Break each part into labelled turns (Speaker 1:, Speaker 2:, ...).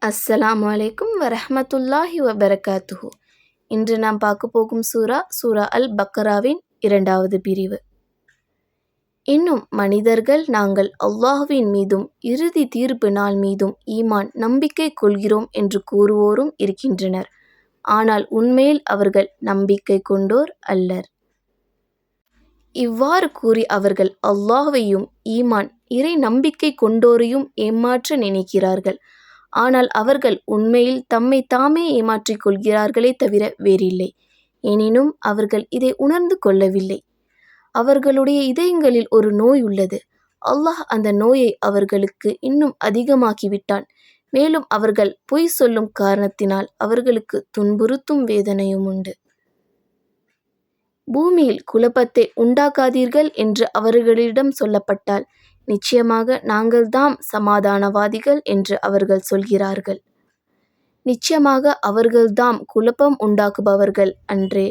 Speaker 1: அஸ்ஸலாமு அலைக்கும் வரஹ்மத்துல்லாஹி வபரகாத்துஹு. இன்று நாம் பார்க்க போகும் சூரா அல் பக்கராவின் 2வது பிரிவு. இன்னும் மனிதர்கள் நாங்கள் அல்லாஹ்வின் மீதும் இறுதி தீர்ப்பு நாள் மீதும் ஈமான் நம்பிக்கை கொள்கிறோம் என்று கூறுவோரும் இருக்கின்றனர். ஆனால் உண்மையில் அவர்கள் நம்பிக்கை கொண்டோர் அல்லர். இவ்வாறு கூறி அவர்கள் அல்லாஹ்வையும் ஈமான் இறை நம்பிக்கை கொண்டோரையும் ஏமாற்ற நினைக்கிறார்கள். ஆனால் அவர்கள் உண்மையில் தம்மை தாமே ஏமாற்றிக் கொள்கிறார்களே தவிர வேறில்லை. எனினும் அவர்கள் இதை உணர்ந்து கொள்ளவில்லை. அவர்களுடைய இதயங்களில் ஒரு நோய் உள்ளது. அல்லாஹ் அந்த நோயை அவர்களுக்கு இன்னும் அதிகமாக்கிவிட்டான். மேலும் அவர்கள் பொய் சொல்லும் காரணத்தினால் அவர்களுக்கு துன்புறுத்தும் வேதனையும் உண்டு. பூமியில் குழப்பத்தை உண்டாக்காதீர்கள் என்று அவர்களிடம் சொல்லப்பட்டால் நிச்சயமாக நாங்கள்தாம் சமாதானவாதிகள் என்று அவர்கள் சொல்கிறார்கள். நிச்சயமாக அவர்கள்தாம் குழப்பம் உண்டாக்குபவர்கள் அன்றே.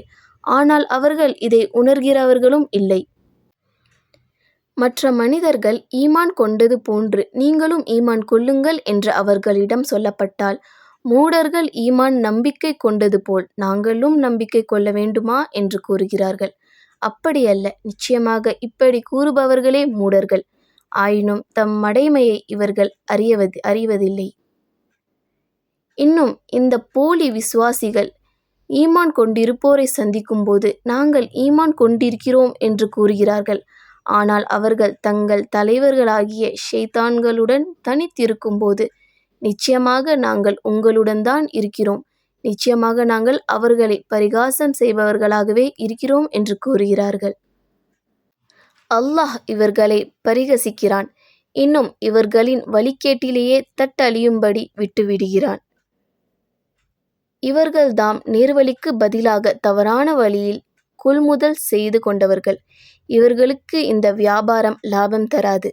Speaker 1: ஆனால் அவர்கள் இதை உணர்கிறவர்களும் இல்லை. மற்ற மனிதர்கள் ஈமான் கொண்டது போன்று நீங்களும் ஈமான் கொள்ளுங்கள் என்று அவர்களிடம் சொல்லப்பட்டால் மூடர்கள் ஈமான் நம்பிக்கை கொண்டது போல் நாங்களும் நம்பிக்கை கொள்ள வேண்டுமா என்று கூறுகிறார்கள். அப்படியல்ல, நிச்சயமாக இப்படி கூறுபவர்களே மூடர்கள். ஆயினும் தம் மடைமையை இவர்கள் அறிவதில்லை. இன்னும் இந்த போலி விசுவாசிகள் ஈமான் கொண்டிருப்போரை சந்திக்கும் போது நாங்கள் ஈமான் கொண்டிருக்கிறோம் என்று கூறுகிறார்கள். ஆனால் அவர்கள் தங்கள் தலைவர்களாகிய ஷைத்தான்களுடன் தனித்திருக்கும் போது நிச்சயமாக நாங்கள் உங்களுடன் தான் இருக்கிறோம், நிச்சயமாக நாங்கள் அவர்களை பரிகாசம் செய்பவர்களாகவே இருக்கிறோம் என்று கூறுகிறார்கள். அல்லாஹ் இவர்களை பரிகசிக்கிறான். இன்னும் இவர்களின் வழிகேட்டிலேயே தட்டழியும்படி விட்டுவிடுகிறான். இவர்கள்தாம் நேர்வழிக்கு பதிலாக தவறான வழியில் கொள்முதல் செய்து கொண்டவர்கள். இவர்களுக்கு இந்த வியாபாரம் லாபம் தராது.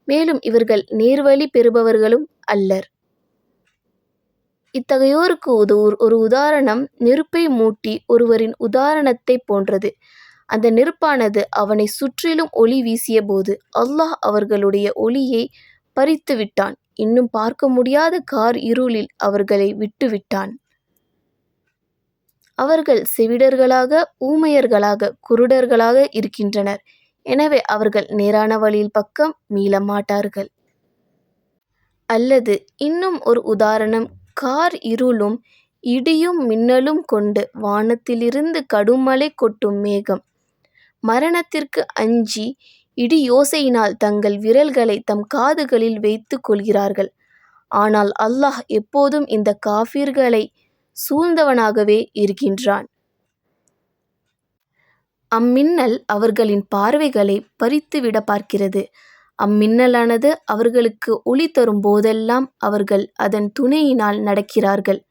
Speaker 1: மேலும் இவர்கள் நேர்வழி பெறுபவர்களும் அல்லர். இத்தகையோருக்கு ஒரு உதாரணம் நெருப்பை மூட்டி ஒருவரின் உதாரணத்தை போன்றது. அந்த நெருப்பானது அவனை சுற்றிலும் ஒளி வீசிய போது அல்லாஹ் அவர்களுடைய ஒளியை பறித்து விட்டான். இன்னும் பார்க்க முடியாத கார் இருளில் அவர்களை விட்டுவிட்டான். அவர்கள் செவிடர்களாக, ஊமையர்களாக, குருடர்களாக இருக்கின்றனர். எனவே அவர்கள் நேரான வழியில் பக்கம் மீள மாட்டார்கள். அல்லது இன்னும் ஒரு உதாரணம், கார் இருளும் இடியும் மின்னலும் கொண்டு வானத்திலிருந்து கடுமழை கொட்டும் மேகம். மரணத்திற்கு அஞ்சி இடியோசையினால் தங்கள் விரல்களை தம் காதுகளில் வைத்து கொள்கிறார்கள். ஆனால் அல்லாஹ் எப்போதும் இந்த காஃபிர்களை சூழ்ந்தவனாகவே இருக்கின்றான். அம்மின்னல் அவர்களின் பார்வைகளை பறித்துவிட பார்க்கிறது. அம்மின்னலானது அவர்களுக்கு ஒளி தரும் போதெல்லாம் அவர்கள் அதன் துணையினால் நடக்கிறார்கள்.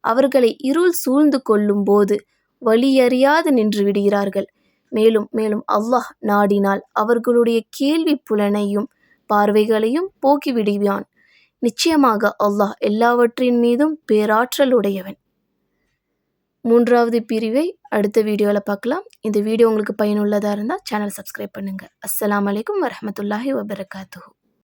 Speaker 1: அவர்களை இருள் சூழ்ந்து கொள்ளும் போது வழியறியாது நின்று விடுகிறார்கள். மேலும் மேலும் அல்லாஹ் நாடினால் அவர்களுடைய கேள்வி புலனையும் பார்வைகளையும் போக்கிவிடுவான். நிச்சயமாக அல்லாஹ் எல்லாவற்றின் மீதும் பேராற்றல் உடையவன். 3வது பிரிவை அடுத்த வீடியோவில் பார்க்கலாம். இந்த வீடியோ உங்களுக்கு பயனுள்ளதாக இருந்தால் சேனல் சப்ஸ்கிரைப் பண்ணுங்கள். அஸ்ஸலாமு அலைக்கும் வரஹ்மத்துல்லாஹி வபரகாத்துஹு.